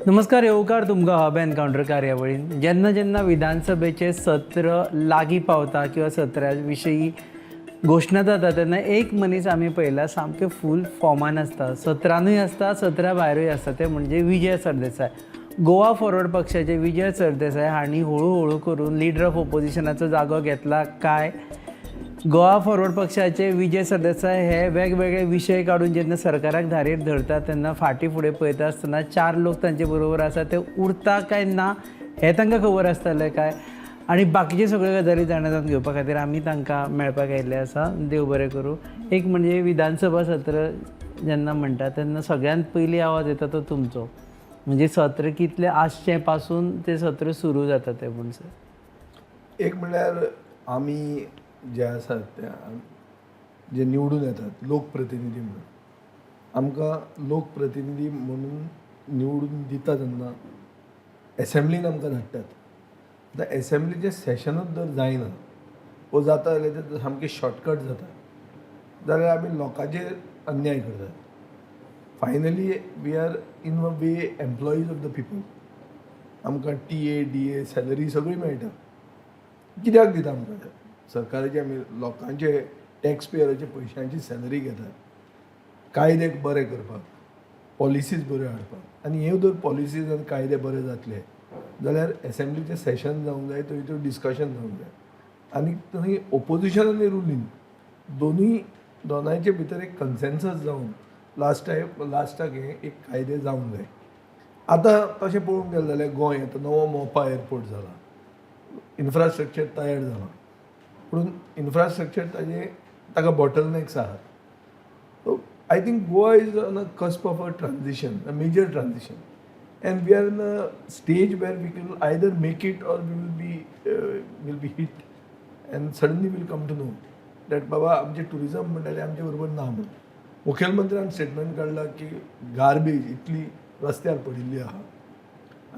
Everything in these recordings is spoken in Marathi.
नमस्कार, येवकार तुमकां हब एनकावंटर कार्यावळीन जेन्ना जेन्ना विधानसभेचे सत्र लागीं पावता किंवा सत्रा विशीं घोशणा जाता तेन्ना एक मनीस आमी पळयला सामके फूल फॉर्मान आसता, सत्रानूय आसता, सत्रा भायरूय आसता, ते म्हणजे विजय सरदेसाय. गोवा फॉरवर्ड पक्षाचे विजय सरदेसाय हांणी हळू हळू करून लिडर ऑफ ऑपोजिशनाचो जागो घेतला काय? गोवा फॉरवर्ड पक्षाचे विजय सरदेसाय हे वेगवेगळे विशय काडून जेन्ना सरकाराक धारेर धरता तेन्ना फाटीं फुडें पळयता आसतना 4 लोक तांचे बरोबर आसा ते उरता काय ना हें तांकां खबर आसतलें काय? आनी बाकीचे सगळ्यो गजाली जाणून घेवपा खातीर आमी तांकां मेळपाक आयिल्ले आसा. देव बरें करूं. एक म्हणजे विधानसभा सत्र जेन्ना म्हणटा तेन्ना सगळ्यांत पयलीं आवाज येता तो तुमचो, म्हणजे सत्र कितलें आसचें पासून तें सत्र सुरू जाता तें म्हणसर. एक म्हणल्यार आमी जे आसात त्या जे निवडून येतात लोकप्रतिनिधी म्हणून आमकां लोकप्रतिनिधी म्हणून निवडून दिता तेन्ना एसेंब्लीन आमकां धाडटात. आतां एसेंब्लीचें सेशनूच जर जायना वो जाता जाल्यार तें सामकें शॉर्टकट जाता जाल्यार आमी लोकांचेर अन्याय करतात. Finally we are in a way employees of the people. आमकां TA DA सॅलरी सगळी मेळटा. कित्याक दिता आमकां तें? सरकाराचे आमी लोकांचे टॅक्स पेयराचे पयशांची सॅलरी घेतात कायदे बरे करपाक, पॉलिसीज बऱ्यो हाडपाक. आनी ह्यो जर पॉलिसीज आनी कायदे बरे जातले जाल्यार एसेंब्लीचें सेशन जावंक जाय, थंय डिस्कशन जावंक जाय. आनी थंय ओपोजिशन आनी रुलींग दोनांचे भितर एक कन्सेन्सस जावन लास्टाक हें एक कायदे जावंक जाय. आतां तशें पळोवंक गेलें जाल्यार गोंय आतां नवो मोपा एअरपोर्ट जाला, इन्फ्रास्ट्रक्चर तयार जाला, पूण इन्फ्रास्ट्रक्चर ताका बॉटलनेक्स आहात. So I think Goa is on a cusp of a transition, a major transition, and we are in a stage where we will either make it or we will be hit and suddenly we'll come to know that बाबा आमचे टुरिजम म्हणटा तें आमचे बरोबर ना म्हणून. मुखेलमंत्र्यान स्टेटमेंट काडला की गार्बेज इतली रस्त्यार पडिल्ली आहा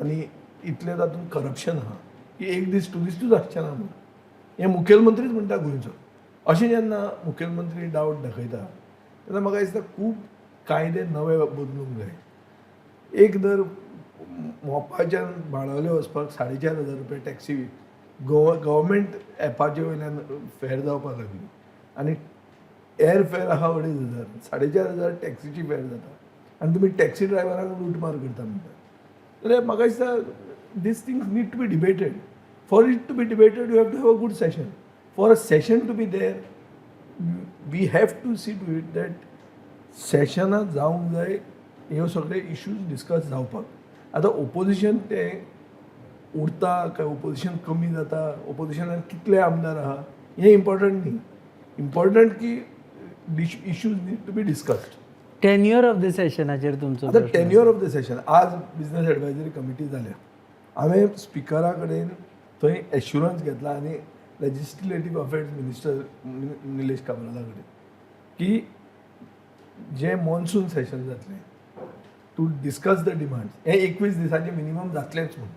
आनी इतलें तातूंत करप्शन आहा की एक दीस टुरिस्टूच आसचें ना म्हणून. हें मुखेलमंत्रीच म्हणटा गोंयचो. अशें जेन्ना मुखेलमंत्री डावट दाखयता तेन्ना म्हाका दिसता खूब कायदे नवे बदलूंक जाय. एक दर मोपाच्यान बाणावले वचपाक 4,500 रुपया टॅक्सी गव्हर्मेंट एपाचे वयल्यान फॅर जावपाक लागली आनी एअर फॅर आहा 2,500, 4,500 टॅक्सीची फॅर जाता आनी तुमी टॅक्सी ड्रायव्हरांक लूटमार करता म्हणटा. जाल्यार म्हाका दिसता these things need to be debated. For it to be debated, you have to have a good session. For a session to be there, we have to see to it that sessionaत जावंक जाय ह्यो सगळे इश्यूज डिस्कस जावपाक. आतां ओपोजिशन तें उरता काय ओपोजिशन कमी जाता, ओपोजिशनान कितले आमदार आहा हें इम्पॉर्टंट न्ही. इम्पॉर्टंट की issues need to be discussed. Tenure of the सेशनाचेर तुमचो आतां टेन्युअर ऑफ द सेशन आज बिझनेस एडवायझरी कमिटी जाल्या. हांवें स्पिकरा कडेन थंय एश्युरन्स घेतला आनी लेजिस्लेटीव अफेर्स मिनिस्टर निलेश काब्राला कडेन की जे मॉन्सून सेशन जातलें टू डिस्कस द डिमांड्स हें 21 दिसांचें मिनिमम जातलेंच म्हणून.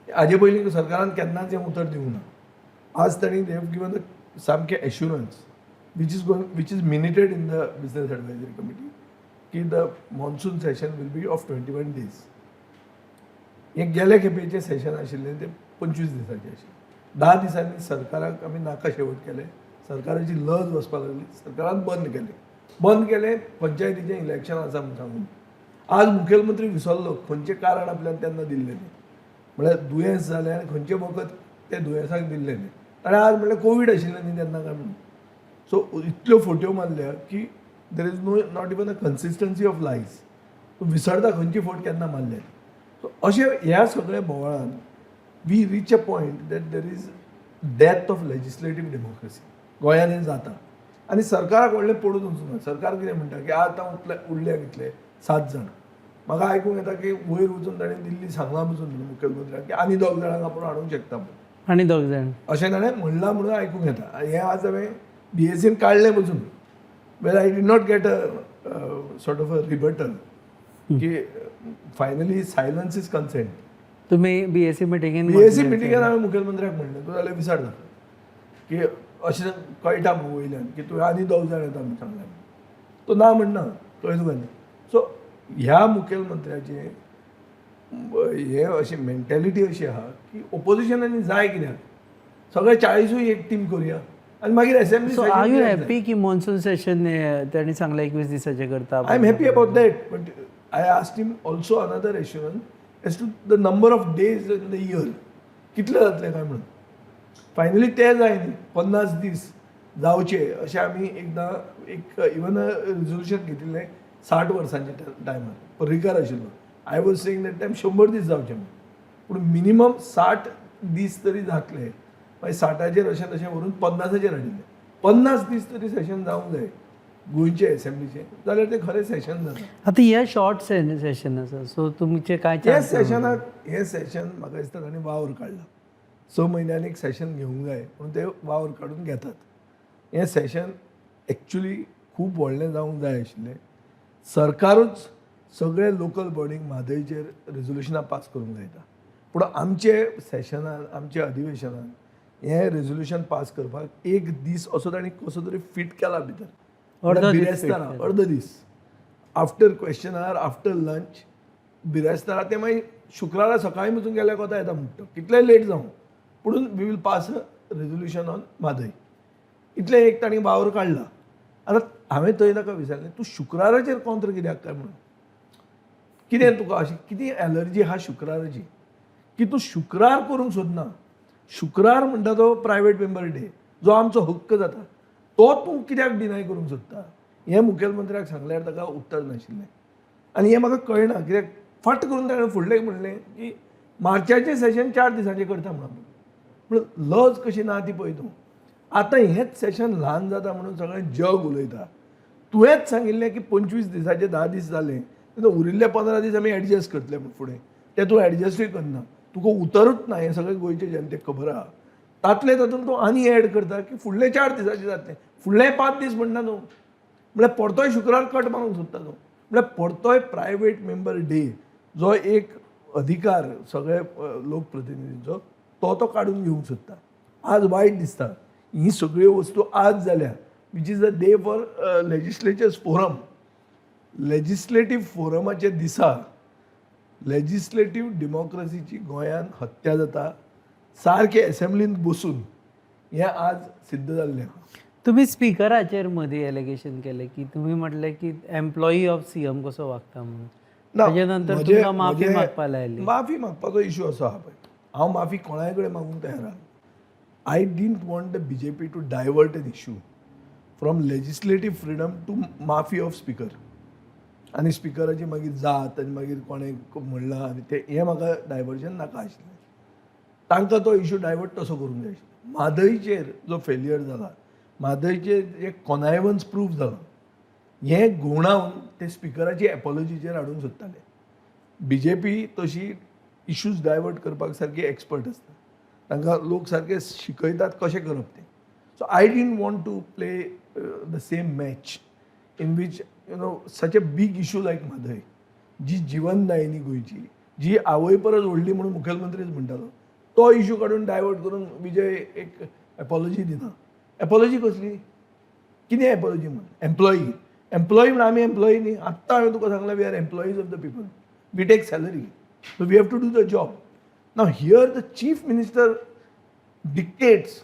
हाजे पयलीं सरकारान केन्नाच हें उतर दिवंक ना. आज तांणी दे हॅव गिवन सामकें assurance which is minuted in the business advisory committee की the monsoon session will be of 21 days. हें गेल्या खेपेचें सेशन आशिल्लें तें 25 दिसांचें आशिल्लें. 10 दिसांनी सरकाराक आमी नाका शेवट केलें. सरकाराची लज वचपाक लागली. सरकारान बंद केलें पंचायतीचें इलेक्शन आसा म्हूण सांगून. आज मुखेलमंत्री विसरलो खंयचें कारण आपल्यान तेन्ना दिल्लें न्ही. म्हळ्यार दुयेंस जालें आनी खंयचें वखद त्या दुयेंसाक दिल्लें न्ही. ताणें आज म्हणलें कोवीड आशिल्लें न्ही तेन्ना काय म्हणून. सो इतल्यो फोट्यो मारल्या की there is not even a consistency of lies. तूं विसरता खंयची फोट केन्ना मारल्या. सो अशें ह्या सगळ्या बोवाळान we reach a point that there is death of legislative democracy. गोंयांत हें जाता आनी सरकाराक व्हडलें पडून वचूंक ना. सरकार कितें म्हणटा की आतां उरल्या कितले 7 जाण. म्हाका आयकूंक येता की वयर वचून ताणें दिल्ली सांगलां पसून मुखेलमंत्र्याक की आनी 2 जाणांक आपूण हाडूंक शकता म्हणून. आनी 2 जाण अशें ताणें म्हणलां म्हणून आयकूंक येता. हें आज हांवें BSCन काडलें पसून where I did not get a sort of a rebuttal की फायनली सायलन्स इज कन्सेंट. तुम्ही BSc मिटिंगेन हांवें मुखेलमंत्र्याक म्हणलें तूं जाल्यार विचारता की अशें कळटा म्हणून वयल्यान की तुवें आनी 2 जाण येता म्हणून सांगलें. तो ना म्हणना कळ्ळें तुका न्ही. सो ह्या मुखेलमंत्र्याचें हे अशी मेंटॅलिटी अशी आहा की ओपोजिशनांनी जाय कित्याक सगळे 40 एक टीम करूया आनी मागीर assembly so are you happy की मॉन्सून सेशन त्यांनी सांगलं 21 दिसाचे करता I am happy about that but I asked him also another assurance as to the number of days in the year कितले जातले काय म्हणून फायनली ते जाय न्ही 50 दीस जावचे अशें आमी एकदां एक इवन रिजोल्युशन घेतिल्लें 60 वर्सांच्या टायमार पर्रीकार आशिल्लो I was saying that time 100 दीस जावचे म्हणून पूण मिनिमम 60 दीस तरी जातले मागीर 60चेर अशें तशें व्हरून 50चेर हाडिल्लें 50 दीस तरी सेशन जावंक जाय गोंयचे एसेंब्लीचे जाल्यार तें खरें सेशन जाता आता हे शॉर्ट सेशन आसा सो तुमचे काय हे chance सेशनाक हे सेशन म्हाका दिसता तांणी वावर काडला 6 म्हयन्यांनी एक सेशन घेवंक जाय पूण ते वावर काडून घेतात हें सेशन एक्चुली खूब व्हडलें जावंक जाय आशिल्लें सरकारूच सगळे लोकल बॉडींक म्हादयचेर रेजोल्युशनां पास करूंक लायता पूण आमचे सेशनान आमच्या अधिवेशनान हें रेजोल्युशन पास करपाक एक दीस असो ताणी कसो तरी फिट केला भितर बिरेस्तारा अर्द दीस after question hour after lunch बिरेस्तारा ते मागीर शुक्रारा सकाळीं वचून गेल्यार कोता येता म्हणटा कितलेय लेट जावं पुणून we will pass a resolution on Mhadei इतलें एक ताणी वावर काडला आतां हांवें थंय ताका विचारलें तूं शुक्राराचेर कोंत्र कित्याक काय म्हणून कितें तुका अशी कितें एलर्जी आहा शुक्राराची की तूं शुक्रार करूंक सोदना शुक्रार म्हणटा तो प्रायवेट मेंबर डे जो आमचो हक्क जाता तो तूं कित्याक डिनाय करूंक सोदता हें मुखेलमंत्र्याक सांगल्यार ताका उत्तर नाशिल्लें आनी हें म्हाका कळना कित्याक फट करून ताणें फुडलें म्हणलें की मार्चाचें सेशन 4 दिसांचें करता म्हणून पूण लज कशी ना ती पळय तूं आतां हेंच सेशन ल्हान जाता म्हणून सगळें जग उलयता तुवेंच सांगिल्लें की 25 दिसाचे 10 दीस जाले तेन्ना उरिल्ले 15 दीस आमी एडजस्ट करतले म्हूण फुडें ते तूं एडजस्टूय करना तुका उतरूच ना हें सगळें गोंयचे जनतेक खबर आहा तातले तातूंत तूं आनी एड करता की फुडले 4 दिसाचे जातले फुडले 5 दीस म्हणना न्हू म्हळ्यार परतोय शुक्रार कट मारूंक सोदता तूं म्हळ्यार परतोय प्रायवेट मेंबर डे जो एक अधिकार सगळे लोकप्रतिनिधींचो तो काडून घेवंक सोदता आज वायट दिसता ही सगळ्यो वस्तू आज जाल्या which is the day for legislators forum legislative फोरमाचे दिसा लेजिस्लेटीव डेमोक्रेसीची गोंयांत हत्या जाता सारके एसेंब्लींत बसून हें आज सिद्ध जाल्लें आहा तुम्ही स्पीकराचेर मदीं एलिगेशन केलें की तुम्ही म्हटलें की एम्प्लॉई ऑफ सीएम कसो वागता म्हणून ताजे नंतर तुमकां माफी मागपा लायली माफी मागपाचो इशू असो आहा पळय हांव माफी कोणाय कडेन मागूंक तयार आहा I didn't want the BJP to divert an issue from legislative freedom to माफी ऑफ स्पीकर आनी स्पीकराची मागीर जात आनी मागीर कोणें म्हणलां आनी तें हें म्हाका डायवर्जन नाका आशिल्लें तांकां तो इशू डायवर्ट तसो करूंक जाय आशिल्लो म्हादयचेर जो फेल्युअर जाला म्हादयचेर जे कॉनायवन्स प्रूफ जालो हें घुंवडावन ते स्पीकराची एपॉलॉजीचेर हाडूंक सोदताले बीजेपी तशी इशूज डायवर्ट करपाक सारकी एक्सपर्ट आसता तांकां लोक सारके शिकयतात कशें करप तें so I didn't want to play the same match in which such a big issue like Mhadei जी जिवनदायिनी गोंयची जी आवय परस व्हडली म्हणून मुखेलमंत्रीच म्हणटालो तो इशू काडून डायवर्ट करून विजय एक एपॉलॉजी दिना एपॉलॉजी कसली कितें एपॉलॉजी म्हणून एम्प्लॉई म्हणून आमी एम्प्लॉई न्ही आत्तां हांवें तुका सांगलां we are employees of the people we take salary so we have to do the job now here the chief minister dictates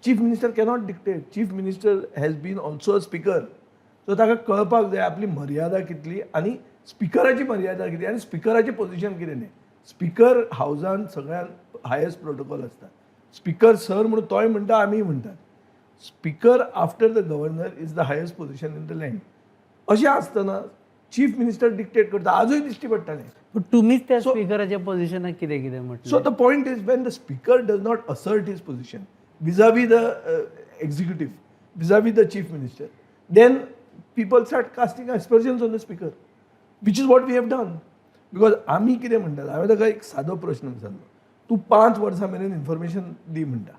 chief minister cannot dictate chief minister has been also a speaker so ताका कळपाक जाय आपली मर्यादा कितली आनी स्पीकराची मर्यादा कितें आनी स्पीकराचें पोजिशन कितें न्ही स्पीकर हावजान सगळ्यात हायस्ट प्रोटोकॉल आसता स्पीकर सर म्हणून तोय म्हणटा आमीय म्हणटात speaker after the governor is the highest position in the land अशें आसतना चीफ मिनिस्टर डिक्टेट करता आजूय दिश्टी पडटालें पण तुम्हीच त्या स्पीकराच्या पोझिशनाक कितें कितें म्हटलें so the point is Wien the speaker does not assert his position vis-a-vis the executive, vis-a-vis the chief minister, then people start casting aspersions on the speaker, which is what we have done. Because आम्ही कितें म्हणटात हांवें ताका एक सादो प्रश्न विचारलो तूं 5 वर्सां मेरेन इन्फॉर्मेशन दी म्हणटा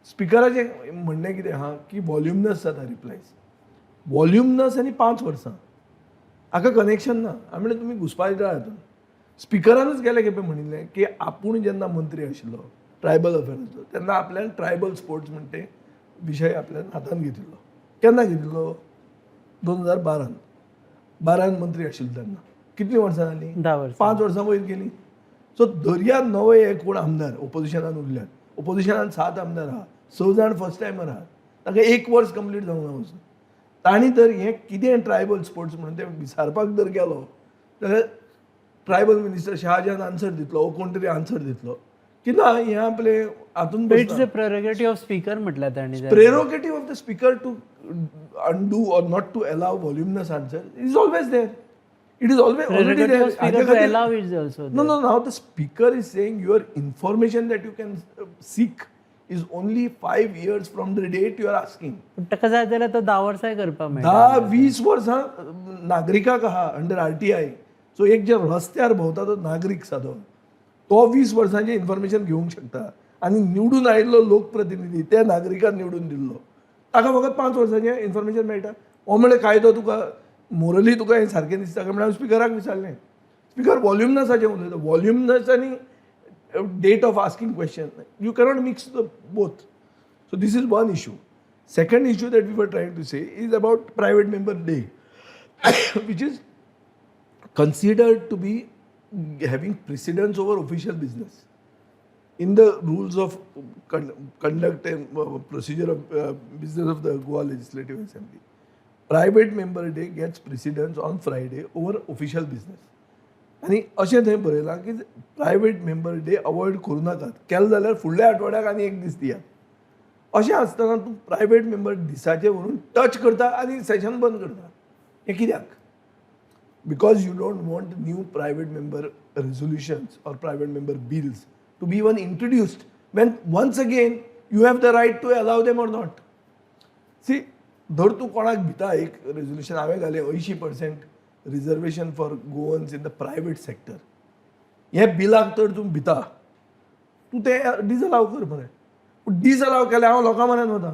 स्पीकराचें म्हणणें कितें आहा की वॉल्युमनस जाता रिप्लायज वॉल्युमनस आनी 5 वर्सां हाका कनेक्शन ना हांवें म्हणलें तुमी घुसपायता हातून स्पीकरानूच गेले खेपे म्हणिल्लें की आपूण जेन्ना मंत्री आशिल्लो ट्रायबल अफेर्साचो तेन्ना आपल्यान ट्रायबल स्पोर्ट्स म्हणटे विशय आपल्यान हातान घेतिल्लो केन्ना घेतिल्लो 2012 मंत्री आशिल्लो तेन्ना कितलीं वर्सां जालीं 10 वर्सां 5 वर्सां वयर गेलीं. सो दर्या नवे हे कोण आमदार ओपोजिशनान उरल्यात ओपोजिशनान 7 आमदार आहा 6 जाण फर्स्ट टायमर आहात ताका 1 वर्स कंप्लीट जावंक ना वचून तांणी तर हें कितें ट्रायबल स्पोर्ट्स म्हणून तें विचारपाक जर गेलो जाल्यार ट्रायबल मिनिस्टर शहाजान आन्सर दितलो वो कोण तरी आन्सर दितलो की ना हें आपले हातून इट्स द प्रेरोगेटिव्ह ऑफ स्पीकर म्हटलं त्यांनी prerogative of the speaker to undo or not to allow voluminous answer is always there. It is always already Prerogative there. of speaker to हाचे allow खातीर- is also No, no. Now the speaker is saying your information that you can seek is only 5 years from the date you are asking. पण ताका जाय जाल्यार तो 10 वर्सांय करपाक मेळटा 10-20 वर्सां नागरिकाक आहा अंडर RTI. सो एक जे रस्त्यार भोंवता तो नागरीक सादो तो 20 वर्सांचें इन्फॉर्मेशन घेवंक शकता आनी निवडून आयिल्लो लोकप्रतिनिधी त्या नागरिकान निवडून दिल्लो ताका फकत 5 वर्सांचें इन्फॉर्मेशन मेळटा हो म्हणल्यार कायदो तुका मोरली तुका हें सारकें दिसता काय म्हणल्यार स्पिकराक विचारलें स्पिकर वॉल्युमनसाचें उलयता वॉल्युमनस आनी date of asking question you cannot mix the both so this is one issue second issue that we were trying to say is about private member day which is considered to be having precedence over official business. In the rules of conduct and procedure of business of the Goa Legislative Assembly, private member day gets precedence on Friday over official business. आणि अशें थंय बरयलां की प्रायवेट मेंबर डे अवॉयड करूं नाकात केलें जाल्यार फुडल्या आठवड्याक आनी एक दीस दियात अशें आसतना तूं प्रायवेट मेंबर दिसाचें व्हरून टच करता आनी सेशन बंद करता हें कित्याक because you don't want new private member resolutions or private member bills to be even introduced when once again you have the right to allow them or not. See, धर तूं कोणाक भिता एक रेजोल्युशन हांवें घालें 80% reservation for Goans in the private sector हें बिलाक तर तूं भिता तूं तें डिसअलाव कर मरे पूण डिसअलाव केलें हांव लोकां म्हऱ्यान वता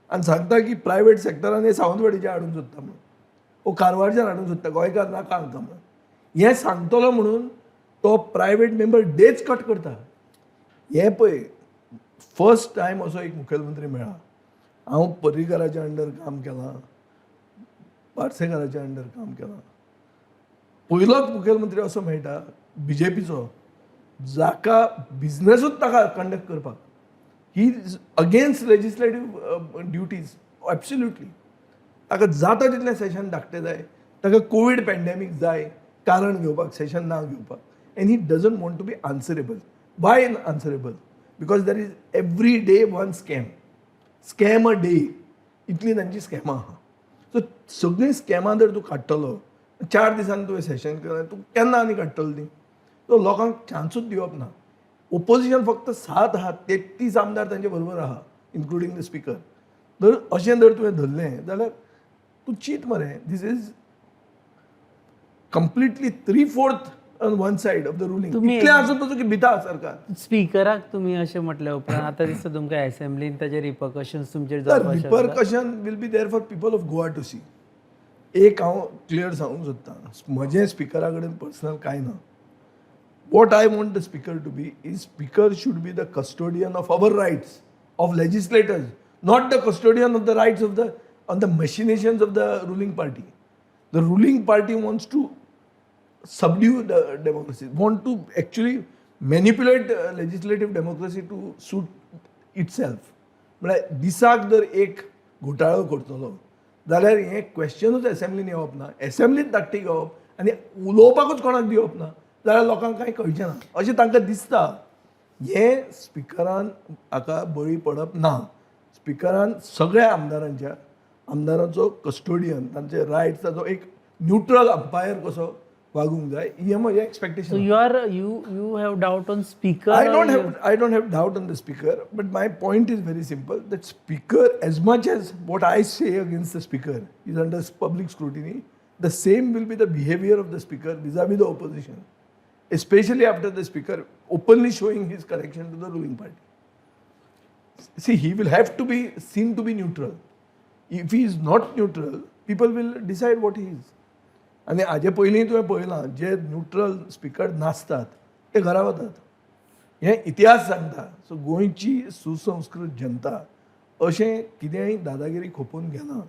आनी सांगता की प्रायवेट सेक्टरान हें सावंतवाडीचें हाडून सोदता म्हणून वो कारवारच्यान हाडूंक सोदता गोंयकार नाका हांकां म्हणून हें सांगतलो म्हणून तो प्रायवेट मेंबर डेच कट करता हें पळय फर्स्ट टायम असो एक मुखेलमंत्री मेळ्ळा हांव पर्रीकाराच्या अंडर काम केलां पार्सेकाराच्या अंडर काम केलां पयलोच मुखेलमंत्री असो मेळटा BJPचो जाका बिझनसूच ताका कंडक्ट करपाक he is against legislative duties absolutely ताका जाता तितलें सेशन धाकटें जाय ताका कोवीड पॅन्डेमीक जाय कारण घेवपाक सेशन ना घेवपाक and he doesn't want to be answerable why answerable because there is every day one scam a day इतली तांची स्कॅमां आहा सो सगळीं स्कॅमां जर तूं काडटलो 4 दिसांनी तुवें सेशन केलें तूं केन्ना आनी काडटलो ती तो लोकांक चान्सूच दिवप ना ओपोजिशन फक्त 7 आहात 33 आमदार तांचे बरोबर आहा इन्क्लुडींग द स्पिकर जर अशें जर तुवें धरलें जाल्यार तूं चीट मरे this is completely 3/4 on one side of the ruling इतलें आसून तुजो की भिता सरकार स्पीकराक तुमी अशें म्हटल्या उपरांत आतां दिसता तुमकां असेंब्लीन ताजे रिपकशन्स तुमचेर जावपाक शकता repercussion will be there for people of Goa to see एक हांव क्लियर सांगूंक सोदतां म्हजें स्पिकरा कडेन पर्सनल कांय ना what I want the speaker to be is speaker should be the custodian of our rights of legislators not the custodian of the rights of on the machinations of the ruling party. The ruling party wants to subdue the democracy, want to actually manipulate legislative democracy to suit itself. म्हळ्यार दिसाक जर एक घोटाळो करतलो जाल्यार हें क्वेश्चनूच एसेंब्लीन येवप ना एसेंब्लीत धाकटी घेवप आनी उलोवपाकूच कोणाक दिवप ना जाल्यार लोकांक कांय कळचें ना अशें तांकां दिसता हें स्पिकरान हाका बळी पडप ना स्पिकरान सगळ्या आमदारांचो कस्टोडियन तांचे रायट्स ताचो एक न्यूट्रल अंपायर कसो वागूंक जाय हें म्हजें expectation you have doubt on speaker I don't have doubt on the speaker but my point is very simple that speaker as much as what I say against the speaker is under public scrutiny the same will be the behavior of the speaker vis-a-vis the opposition especially after the speaker openly showing his connection to the ruling party. See, he will have to be seen to be neutral. If he is not neutral, people will decide what he is. आनी हाजे पयलीं तुवें पळयलां जे न्यूट्रल स्पिकर नासतात ते घरा वतात हें इतिहास सांगता सो गोंयची सुसंस्कृत जनता अशें कितेंय दादागिरी खोपून घेना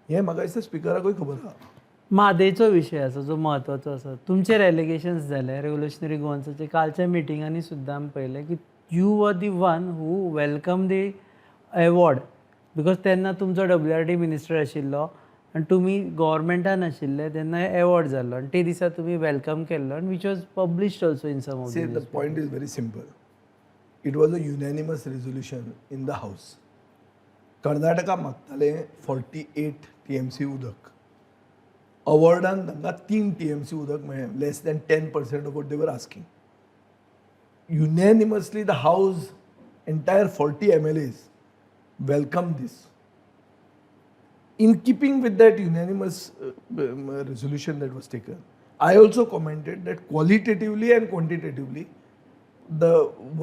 हें म्हाका दिसता स्पिकराकूय खबर आहा म्हादेचो विशय आसा जो म्हत्वाचो आसा. तुमचे एलिगेशन्स जाले रेव्होल्युशनरी गोवन्साचे कालच्या मिटिंगांनी सुद्दां आमी पळयलें की you were the one who welcome the award because तेन्ना तुमचो WRD मिनिस्टर आशिल्लो आनी तुमी गव्हर्मेंटान आशिल्ले तेन्ना एवॉर्ड जाल्लो आनी ते दिसा तुमी वेलकम केल्लो आनी which was published also in some of See, the point is very simple. It was a unanimous resolution in the House. Karnataka मागताले 48 TMC उदक. अवॉर्डान तांकां 3 TMC उदक मेळ्ळें, less than 10% of what they were asking. Unanimously the House, entire 40 MLAs welcomed this. In keeping with that unanimous resolution that was taken, I also commented that qualitatively and quantitatively the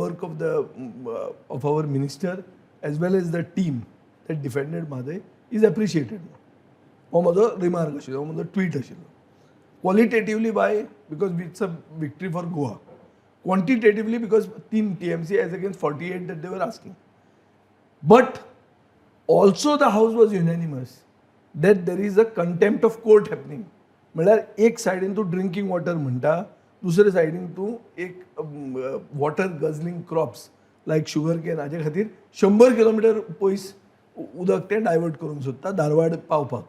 work of the of our minister as well as the team that defended Madhe is appreciated. हो म्हजो रिमार्क आशिल्लो, हो म्हजो ट्वीट आशिल्लो. Qualitatively why? Because it's a victory for Goa. Quantitatively because 3 TMC as against 48 that they were asking. But also the House was unanimous that there is a contempt of court happening. म्हळ्यार एक सायडीन तूं ड्रिंकींग वॉटर म्हणटा, दुसरे सायडीन तूं एक वॉटर गजलिंग क्रॉप्स लायक शुगर केन हाजे खातीर 100 किलोमिटर पयस उदक तें डायवर्ट करूंक सोदता धारवाड पावपाक.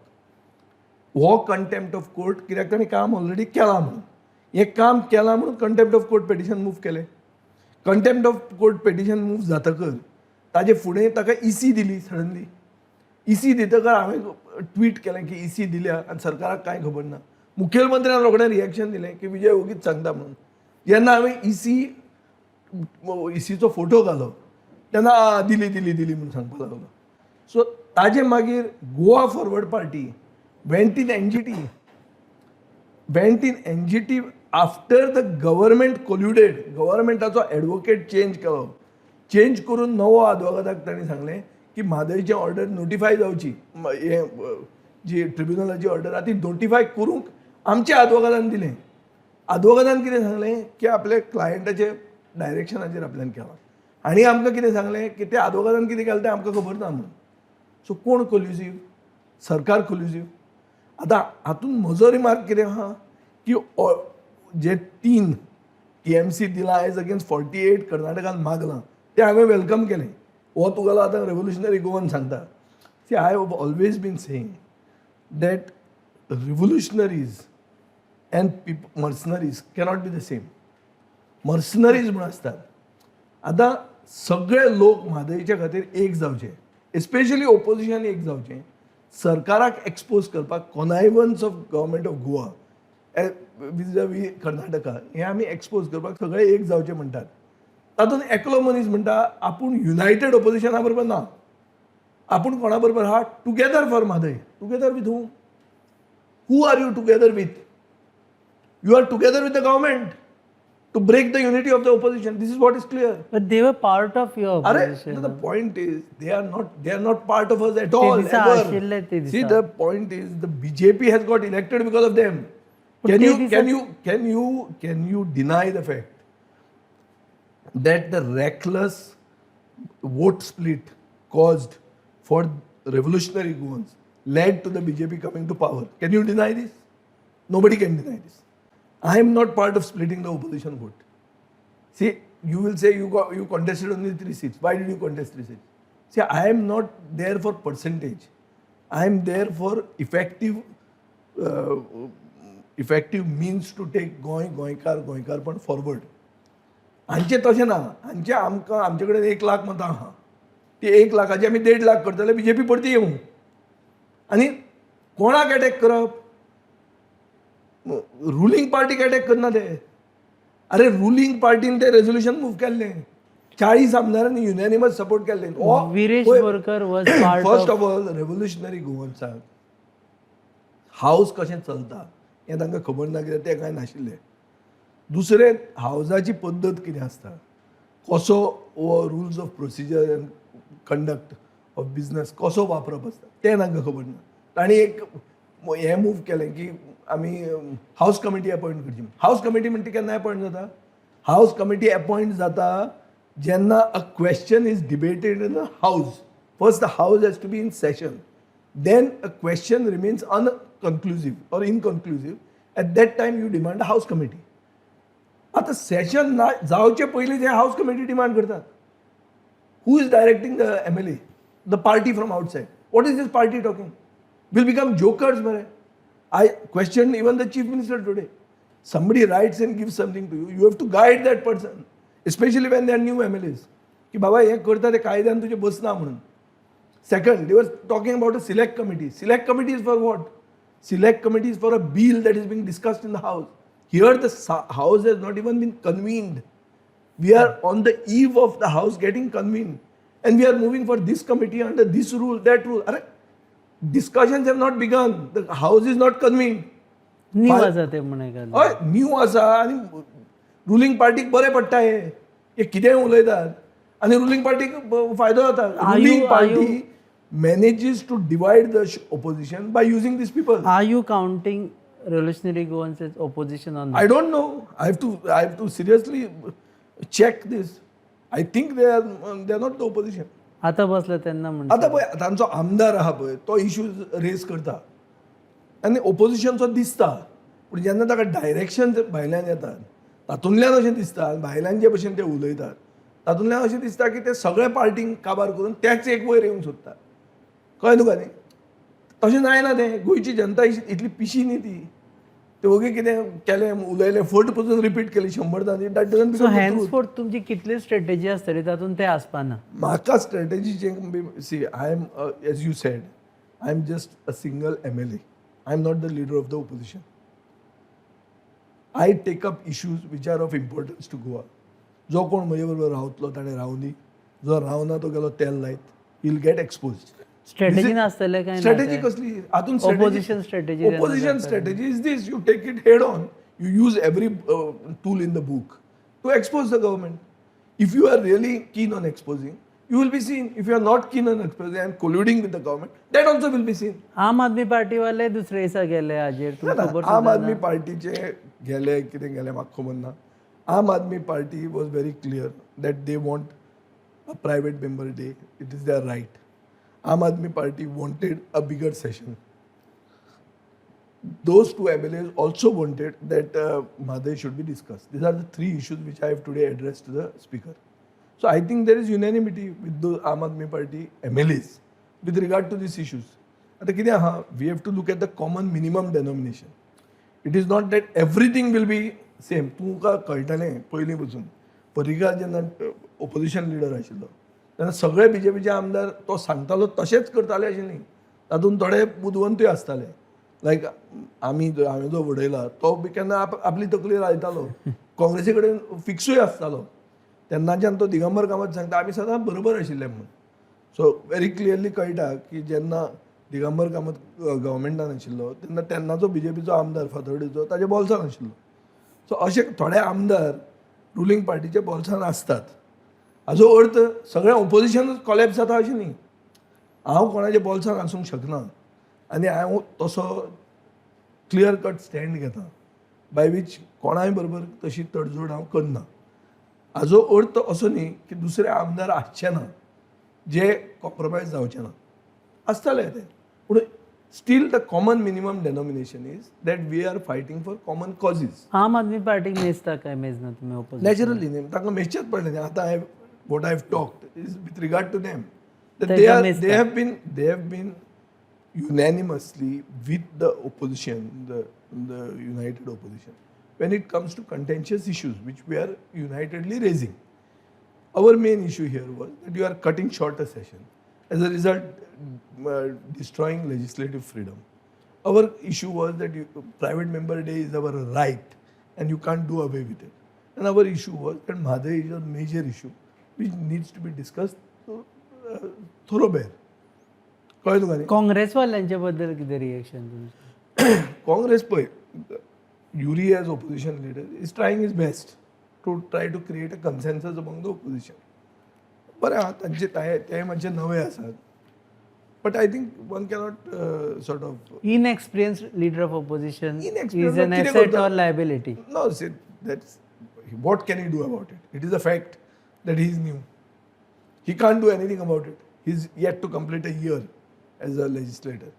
हो कंटेम्प्ट ऑफ कोर्ट कित्याक ताणें काम ऑलरेडी केलां म्हणून. हें काम केलां म्हणून contempt of court petition move केलें. Contempt of court petition move जातकर ताजे फुडें ताका EC दिली सडनली. EC दितकर हांवें ट्वीट केलें की EC दिल्या आनी सरकाराक कांय खबर ना. मुखेलमंत्र्यान रोखडें रिएक्शन दिलें की विजय ओगीच सांगता म्हणून. जेन्ना हांवें ECचो फोटो घालो तेन्ना दिली दिली दिली म्हणून सांगपाक लागलो. सो ताजे मागीर Goa forward party went in NGT after the government colluded. गव्हर्मेंटाचो एडवोकेट चेंज केलो. चेंज करून नवो आदवोगादाक तांणी सांगलें की म्हादयची ऑर्डर नोटिफाय जावची, हे जी ट्रिब्युनलाची ऑर्डर आहा ती नोटिफाय करूंक आमच्या आदवोगादान दिलें. आदवोगादान कितें सांगलें की आपल्या क्लायंटाचे डायरेक्शनाचेर आपल्यान केलां. आनी आमकां कितें सांगलें की ते आदवोगादान कितें केलें तें आमकां खबर ना म्हणून. सो कोण कोल्युसीव? सरकार कोल्युसीव. आतां हातूंत म्हजो रिमार्क कितें आहा की जे 3 TMC दिला एज अगेन्स्ट 48 कर्नाटकान मागलां तें हांवें वेलकम केलें. हो तुगेलो आतां रेव्होल्युशनरी गोवन सांगता. See, I have always been saying that revolutionaries and mercenaries cannot be the same. Mercenaries म्हूण आसतात. आतां सगळे लोक म्हादयच्या खातीर एक जावचे, एस्पेशली ओपोजिशन एक जावचें, सरकाराक एक्सपोज करपाक connivance of government of Goa vis-a-vis Karnataka हें आमी एक्सपोज करपाक सगळे एक जावचे म्हणटात. तातूंत एकलो मनीस म्हणटा आपूण युनायटेड ओपोजिशना बरोबर ना, आपूण कोणा बरोबर आहा? Together for Mhadei. Together with who are you together with? You are together with the government to break the unity of the opposition. This is what is clear. But they were part of your opposition. The point is they are not part of us at all. Ever. See, the point is the BJP has got elected because of them. Can you deny the fact that the reckless vote split caused for revolutionary goons led to the BJP coming to power? Can you deny this? Nobody can deny this. I am not part of splitting the opposition vote. See, you will say you contested only 3 seats. Why did you contest 3 seats? See, I am not there for percentage. I am there for effective means to take गोंयकार पण forward. हांचे तशें ना. हांचे आमचे कडेन 1 लाख मतां आहा. ती 1 लाखाची आमी 1.5 लाख करतले, BJP परती येवं. आनी कोणाक अटॅक करप? रुलींग पार्टीक अटॅक करना ते. अरे रुलींग पार्टीन ते रेझोल्युशन मूव केल्लें. 40 आमदारांनी युनॅनिमस सपोर्ट केल्लें. Viresh Borkar was part first of all revolutionary गोवन्साक हावस कशें चलता हें तांकां खबर ना, कित्याक तें कांय नाशिल्लें. दुसरें हावजाची पद्दत कितें आसता, कसो हो rules of procedure end conduct of business कसो वापरप आसता तें तांकां खबर ना. तांणी एक हें मूव केलें की आमी हावस कमिटी अपॉयंट करची. हावस कमिटी म्हणटा केन्ना अपॉयंट जाता? हावस कमिटी अपॉयंट जाता जेन्ना a question is debated in a house. First the house has to be in session, then a question remains conclusive or inconclusive, at that time you demand a house committee. आता सेशन जावचे पयलीं जे हाऊस कमिटी डिमांड करतात. Who is directing the MLA? The party from outside. What is this party talking? Will become jokers, man. I questioned even the chief minister today. Somebody writes and gives something to you. You have to guide that person, especially when they are new MLAs. की बाबा हे करता ते कायद्यान तुझे बसना म्हणून. Second, they were talking about a select committee. Select committee is for what? Select committee is for a bill that is being discussed in the house. Here the house has not even been convened. We are on the eve of the house getting convened. And we are moving for this committee under this rule, that rule. Are, discussions have not begun. The house is not convened. New आसा ते म्हणे काय हय न्यू आसा आनी रुलींग पार्टीक बरें पडटा हे कितेंय उलयतात आनी रुलींग पार्टीक फायदो जाता. Ruling party manages to divide the opposition by using these people. Are you counting Revolutionary Goans as opposition on I don't know. I have to seriously check this. I think they are not the opposition. आता बसलं त्यांना म्हणतात आता पळय तांचो आमदार आहा पळय तो इश्यूज रेज करता आनी ओपोजिशनचो दिसता पूण जेन्ना ताका डायरेक्शन भायल्यान येतात तातूंतल्यान अशें दिसता भायल्यान जे भशेन ते उलयतात तातूंतल्यान अशें दिसता की ते सगळे पार्टींक काबार करून तेच एक वयर येवंक सोदतात. कळ्ळें तुका न्ही? तशें जायना तें. गोंयची जनता इतली पिशी न्ही ती. ते ओगे कितें केलें उलयलें फट पसून रिपीट केली 100दां दॅट डजंट सो हॅन्सफोर्थ तुमची कितली स्ट्रॅटेजी आसतली तातूंत ते आसपाना. म्हाका स्ट्रॅटेजीचें see I am as you said I am just a single MLA. I am not the leader of the opposition. I take up issues which are of importance to Goa. जो कोण म्हजे बरोबर रावतलो ताणें रावनी. जो रावना तो गेलो तेल लायत. He will get exposed. Strategy नासतले काय स्ट्रॅटेजी कसली हातून Opposition strategy opposition strategy is this you take it head on you use every tool in the book to expose the government. If you are really keen on exposing you will be seen. If you are not keen on exposing and colluding with the government, that also will be seen. आम आदमी पार्टी वाले दुसरे दिसा गेले हाजेर तुमकां खबर आम आदमी पार्टीचे गेले कितें गेले म्हाका खबर ना. Aam Aadmi party was very clear that they want a private member day. It is there right. Aam Aadmi party wanted a bigger session. Those two MLAs also wanted that Madhe should be discussed. These are the three issues which I have today addressed to the speaker. So I think there is unanimity with the Aam Aadmi Party MLAs with regard to these issues. आता कितें आहा, we have to look at the common minimum denomination. It is not that everything will be same. तुमकां कळटलें पयलीं पसून पर्रीकार जेन्ना ओपोजिशन लिडर आशिल्लो तेन्ना सगळे BJPचे आमदार तो सांगतालो तशेंच करताले अशें न्ही. तातूंत थोडे बुदवंतूय आसताले. लायक हांवें जो वडयला तो बी केन्ना आपली तकली लायतालो. काँग्रेसी कडेन फिक्सूय आसतालो. तेन्नाच्यान तो दिगंबर कामत सांगता आमी सदांच बरोबर आशिल्ले म्हणून. सो व्हेरी क्लियरली कळटा की जेन्ना दिगंबर कामत गव्हर्मेंटान आशिल्लो तेन्ना तेन्नाचो BJPचो आमदार फातर्डेचो ताजे बोल्सान आशिल्लो. सो अशे थोडे आमदार रुलींग पार्टीचे बोल्सान आसतात. हाजो अर्थ सगळें ओपोजिशनूच कॉलेप्स जाता अशें न्ही. हांव कोणाचे बोल्सान आसूंक शकना आनी हांव तसो क्लियर कट स्टँड घेता बाय वीच कोणाय बरोबर तशी तडजोड हांव करना. हाजो अर्थ असो न्ही की दुसरे आमदार आसचे ना जे कॉम्प्रोमायज जावचे ना. आसतले ते पूण still the common minimum denomination is that we are fighting for common causes. Aam Aadmi पार्टीक मेजता काय मेजना तुमी ऑपोजिशन? नॅचरली न्ही तांकां मेजचेच पडलें न्ही. आतां what I have talked is with regard to them that they have been unanimously with the opposition, the united opposition when it comes to contentious issues which we are unitedly raising. Our main issue here was that you are cutting short a session, as a result destroying legislative freedom. Our issue was that private member day is our right and you can't do away with it. And our issue was that Madhe is a major issue which needs to be discussed thoroughfare. कळ्ळें तुका न्ही? काँग्रेस वाल्यांच्या बद्दल कितें रिएक्शन तुमचें? काँग्रेस पळय Yuri as opposition leader is trying his best to try to create a consensus among the opposition. बरें आहा तांचे ते मातशे नवे आसात. But I think one cannot sort of... Inexperienced leader of opposition Inexperienced is an asset or liability? No, see, that's... What can he do about it? It is a fact that he is new. He can't do anything about it. He's yet to complete a year as a legislator.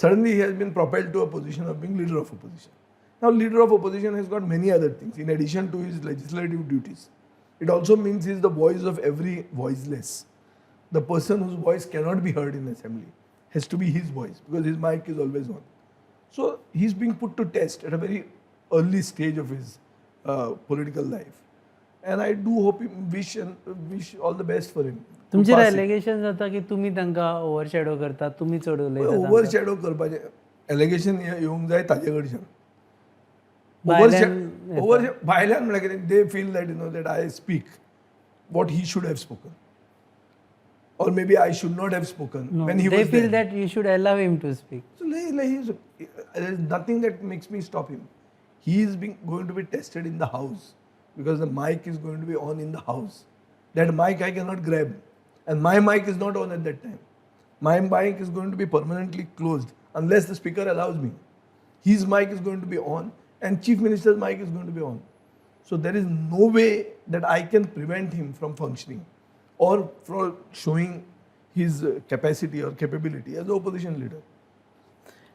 Suddenly he has been propelled to a position of being leader of opposition. Now, leader of opposition has got many other things in addition to his legislative duties. It also means he is the voice of every voiceless. The person whose voice cannot be heard in assembly has to be his voice because his mic is always on. So he's being put to test at a very early stage of his political life. And I do hope him, wish all the best for him. तुमचे एलिगेशन जाता की तुम्ही तांकां ओव्हरशॅडो करता, तुम्ही चड उलयता. ओव्हर शॅडो करपाचें एलिगेशन येवंक जाय ताजे कडच्यान. भायल्यान म्हळ्यार कितें they feel that you know that I speak what he should have spoken or maybe I should not have spoken when he they was feel there. that you should allow him to speak. So there is nothing that makes me stop him. He is going to be tested in the house because the mic is going to be on in the house. That mic I cannot grab, and my mic is not on at that time. My mic is going to be permanently closed unless the speaker allows me. His mic is going to be on, and Chief Minister's mic is going to be on. So there is no way that I can prevent him from functioning or for showing his capacity or capability as an opposition leader.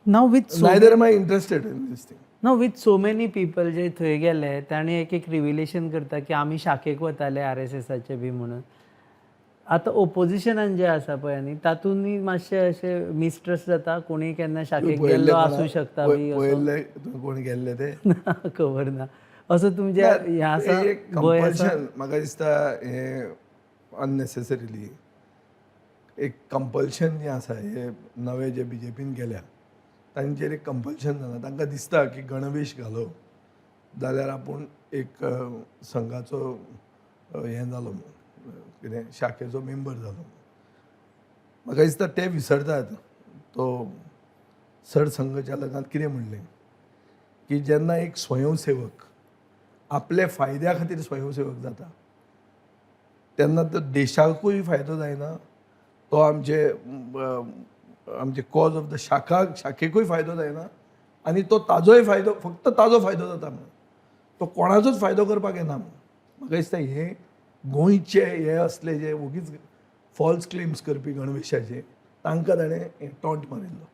Now with Neither am I interested in this thing. so many people जे थंय गेले तांणी एक रिव्हिलेशन करता की आमी शाखेक वताले RSSचे बी म्हणून. आतां ओपोजिशनान जे आसा पळय न्ही तातूंनी मातशें अशें मिसट्रस्ट जाता, कोणी केन्ना शाखेक गेल्लो आसूं शकता बी पळयल्ले कोण गेल्ले ते खबर ना. असो तुमचे हें आसा भंय आसा? कंपल्शन म्हाका दिसता हे अननेसेसरिली एक कंपल्शन जें आसा हे नवे जे BJPन केल्या तांचेर एक कंपल्शन जालां. तांकां दिसता की गणवेश घालो जाल्यार आपूण एक संघाचो हें जालो कितें शाखेचो मेंबर जालो. म्हाका दिसता ते विसरतात. तो सरसंघचालकान कितें म्हणलें की जेन्ना एक स्वयंसेवक आपल्या फायद्या खातीर स्वयंसेवक जाता तेन्ना तो देशाकूय फायदो जायना, तो आमचे कॉज ऑफ द शाखेकूय फायदो जायना आनी तो ताजोय फायदो फक्त ताजो फायदो जाता म्हणून तो कोणाचोच फायदो करपाक येना म्हणून. म्हाका दिसता हे गोंयचे हे असले जे उगीच फॉल्स क्लेम्स करपी गणवेशाचे तांकां ताणें हें टॉंट मारिल्लो.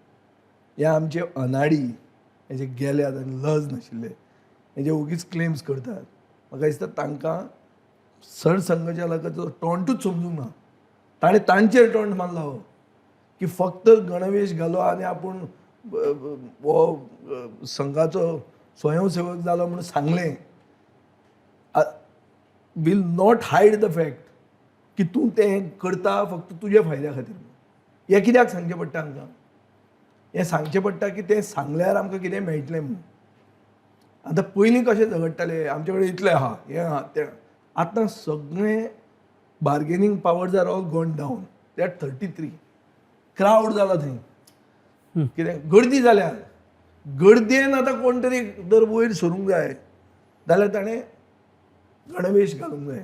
हे आमचे अनाडी हे जे गेल्यात आनी लज नाशिल्ले हे जे उगीच क्लेम्स करतात म्हाका दिसता तांकां सरसंघचालकाचो टॉंटूच समजूंक ना. ताणें तांचेर टॉंट मारला हो की फक्त गणवेश घालो आनी आपूण हो संघाचो स्वयंसेवक जालो म्हणून सांगलें will not hide the fact की तूं तें करता फक्त तुज्या फायद्या खातीर. हें कित्याक सांगचें पडटा आमकां? हें सांगचें पडटा की तें सांगल्यार आमकां कितें मेळटलें म्हणून. आतां पयलीं कशें झगडटाले आमचे कडेन इतलें आहा हें आहा तें. आतां सगळें bargaining powers are all gone down. They are 33. Crowd जाला थंय. कितें गर्दी जाल्या. गर्देन आतां कोण तरी जर वयर सरूंक जाय जाल्यार ताणें गणवेश घालूंक जाय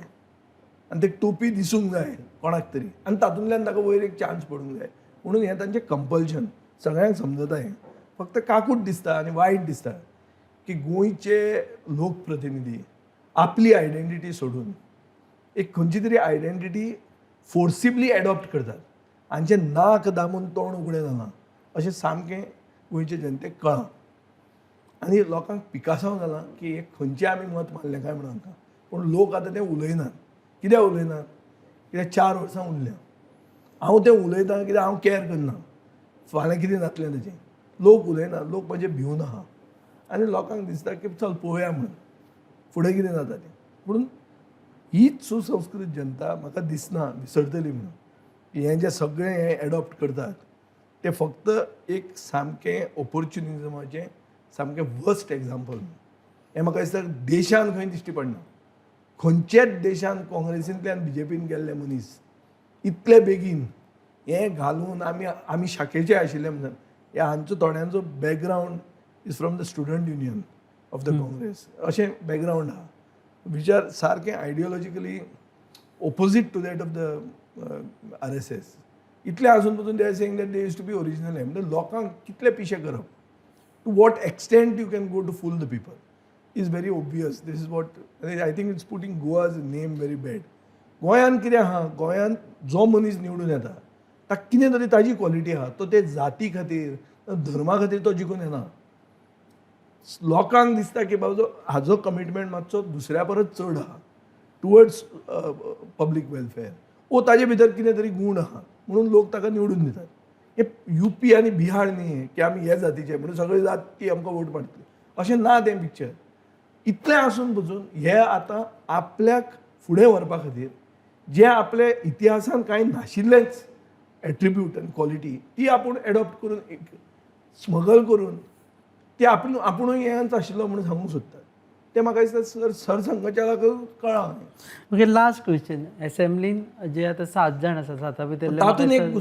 आनी ते टोपी दिसूंक जाय कोणाक तरी आनी तातूंतल्यान ताका वयर एक चान्स पडूंक जाय म्हणून हें तांचें कंपल्शन. सगळ्यांक समजता हें. फक्त काकूट दिसता आनी वायट दिसता की गोंयचे लोकप्रतिनिधी आपली आयडेंटिटी सोडून एक खंयची तरी आयडेंटिटी फोर्सिबली एडॉप्ट करतात. हांचें नाक दामून तोंड उगडें जालां अशें सामकें गोंयचे जनतेक कळ्ळां. आनी लोकांक पिकासांव जालां की एक खंयचें आमी मत मारलें काय म्हणून आमकां. पूण लोक आतां तें उलयनात. कित्याक उलयनात? कित्याक 4 वर्सां उरल्या. हांव तें उलयतां कित्याक हांव कॅर करना फाल्यां कितें जातलें तेजें. लोक उलयना. लोक म्हणजे भिवन आहा आनी लोकांक दिसता की चल पळोवया म्हणून फुडें कितें जाता तें. म्हणून हीच सुसंस्कृत जनता म्हाका दिसना विसरतली म्हणून. हें जें सगळें हें एडॉप्ट करतात तें फक्त एक सामकें ऑपॉर्च्युनिजमाचें सामकें वर्स्ट एग्जाम्पल. हें म्हाका दिसता देशान खंय दिश्टी पडना. खंयच्याच देशान काँग्रेसींतल्यान BJPन गेल्ले मनीस इतले बेगीन हें घालून आमी शाखेचे आशिल्ले म्हणून हे हांचो थोड्यांचो background is from the student union of the Congress अशें बॅकग्रावंड आहा विच आर सारकें ideologically opposite to that of the RSS. इतलें आसून पसून they are saying that they used to be original. हे म्हणजे लोकांक कितले पिशे करप. To what extent you can go to fool the people is very obvious. This is what I think it's putting Goa's name very bad. गोंयान कितें आहा? गोंयान जो मनीस निवडून येता ताका कितें तरी ताजी क्वॉलिटी आहा. तो ते जाती खातीर धर्मा खातीर तो जिखून येना. लोकांक दिसता की बाबा हाजो कमिटमेंट मातसो दुसऱ्या परस चड आहा टुवर्ड्स पब्लीक वेलफेअर ओ ताजे भितर कितें तरी गूण आहा म्हणून लोक ताका निवडून दितात. हे UP आनी बिहार न्ही की आमी हे जातीचे म्हणून सगळे जाती आमकां वोट मारतली अशें ना तें पिक्चर. इतलें आसून पसून हे आतां आपल्याक फुडें व्हरपा खातीर जे आपले इतिहासान कांय नाशिल्लेंच एट्रिब्यूट आनी क्वॉलिटी ती आपूण एडॉप्ट करून स्मगल करून ते आपुणूय हेंच आशिल्लो म्हणून सांगूंक सोदतात. ते म्हाका दिसता सरसंघचालक कळना. Okay, last question. असेंब्लीन जे आता 7 जाण आसा, 7 भितर तातूंत एक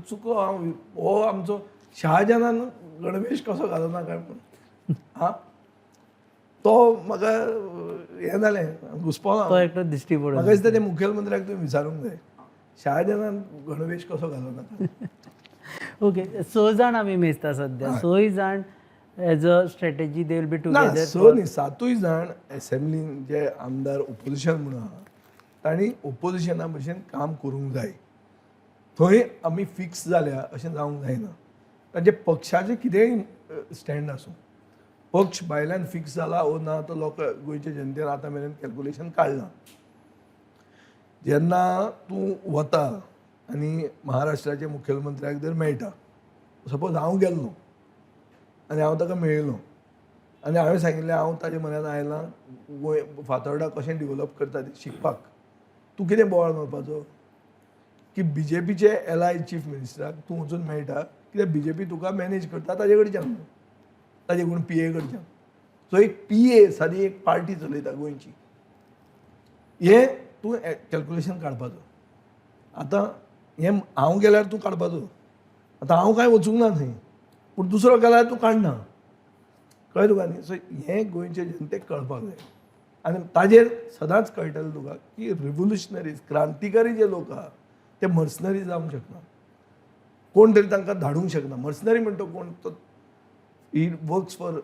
चुको हांव हो आमचो शहाजहानान गणवेश कसो घालना काय म्हणून हा तो म्हाका हें जालें घुसपावना. तो एकटो दिश्टी पडलो. म्हाका दिसता ते मुखेलमंत्र्याक तुवें विचारूंक जाय शहाजहानान गणवेश कसो घालना. ओके, 6 जाण आमी मेजता सध्या. 6 जाण as a strategy they will be ना टुगेदर. 6 न्ही 7 जाण एसेंब्लीन जे आमदार ओपोजिशन म्हणून आहा तांणी ओपोजिशना भशेन काम करूंक जाय. थंय आमी फिक्स जाल्या अशें जावंक जायना. तांचे पक्षाचें कितेंय स्टँड आसूं पक्ष भायल्यान फिक्स जाला ओ ना तो लोक गोंयचे जनतेन आतां मेरेन कॅल्क्युलेशन काडलां. जेन्ना तूं वता आनी महाराष्ट्राच्या मुखेलमंत्र्याक जर मेळटा सपोज हांव गेल्लो आनी हांव ताका मेळिल्लो आनी हांवें सांगिल्लें हांव ताजे म्हऱ्यान आयलां गोंय फातोर्डा कशें डिवेलप करता तें शिकपाक. तूं कितें बोवाळ मारपाचो की BJPचे एलाय चीफ मिनिस्टराक तूं वचून मेळटा कित्याक BJP तुका मॅनेज करता ताजे कडच्यान ताजे कोण PA कडच्यान. सो एक PA सादी एक पार्टी चलयता गोंयची. हें तूं कॅल्क्युलेशन काडपाचो. आतां हें हांव गेल्यार तूं काडपाचो. आतां हांव कांय वचूंक ना थंय पूण दुसरो गेल्यार तूं काडना. कळ्ळें तुका न्ही. सो हें गोंयचे जनतेक कळपाक जाय आनी ताजेर सदांच कळटलें तुका की रिव्होल्युशनरीज क्रांतिकारी जे लोक आहा ते मर्सनरी जावंक शकना. कोण तरी तांकां धाडूंक शकना. मर्सनरी म्हणटा कोण तो he works for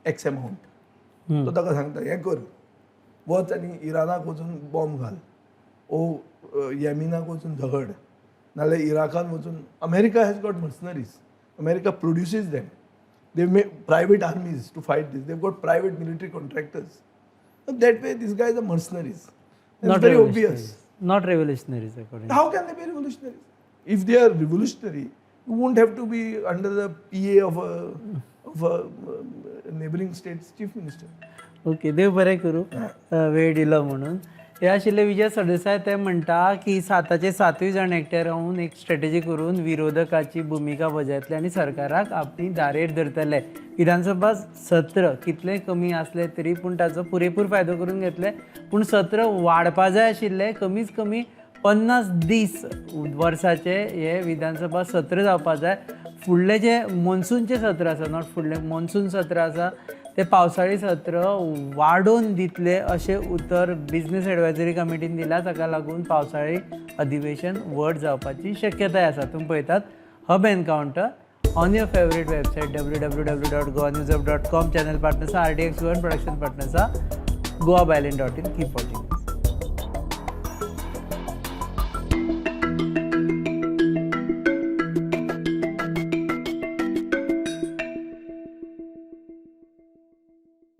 x amount. तो ताका सांगता हें कर वच आनी इराणाक वचून बॉम्ब घाल ओ येमिनाक वचून झगड नाजाल्यार इराकान वचून. America has got mercenaries. America produces them. They make private armies to fight this. They've got private military contractors. So that way, these guys are mercenaries. And it's very obvious. Not revolutionaries, according. How can they be revolutionaries? If they are revolutionary, you won't have to be under the PA of a neighboring state's chief minister. Okay, देव बरें करूं वेळ दिलो म्हणून. हे आशिल्ले विजय सरदेसाय. ते म्हणटा की 7चे 7 जाण एकठांय रावन एक स्ट्रॅटेजी करून विरोधकाची भुमिका बजयतले आनी सरकाराक आपली दारेर धरतले. विधानसभा सत्र कितलें कमी आसलें तरी पूण ताचो पुरेपूर फायदो करून घेतले. पूण सत्र वाडपा जाय आशिल्लें. कमीच कमी 50 दीस वर्साचे हे विधानसभा सत्र जावपा जाय. फुडलें जे मॉन्सूनचें सत्र आसा, नॉट फुडलें मॉन्सून सत्र आसा ते पावसाळी सत्र वाडोवन दितले अशें उतर बिझनेस एडवायझरी कमिटीन दिला. ताका लागून पावसाळी अधिवेशन व्हड जावपाची शक्यताय आसा. तुमी पळयतात hub encounter on your favourite website www.goanewsup.com. Channel partners RDX1, production partners Goa बायलेन.in. Keep watching.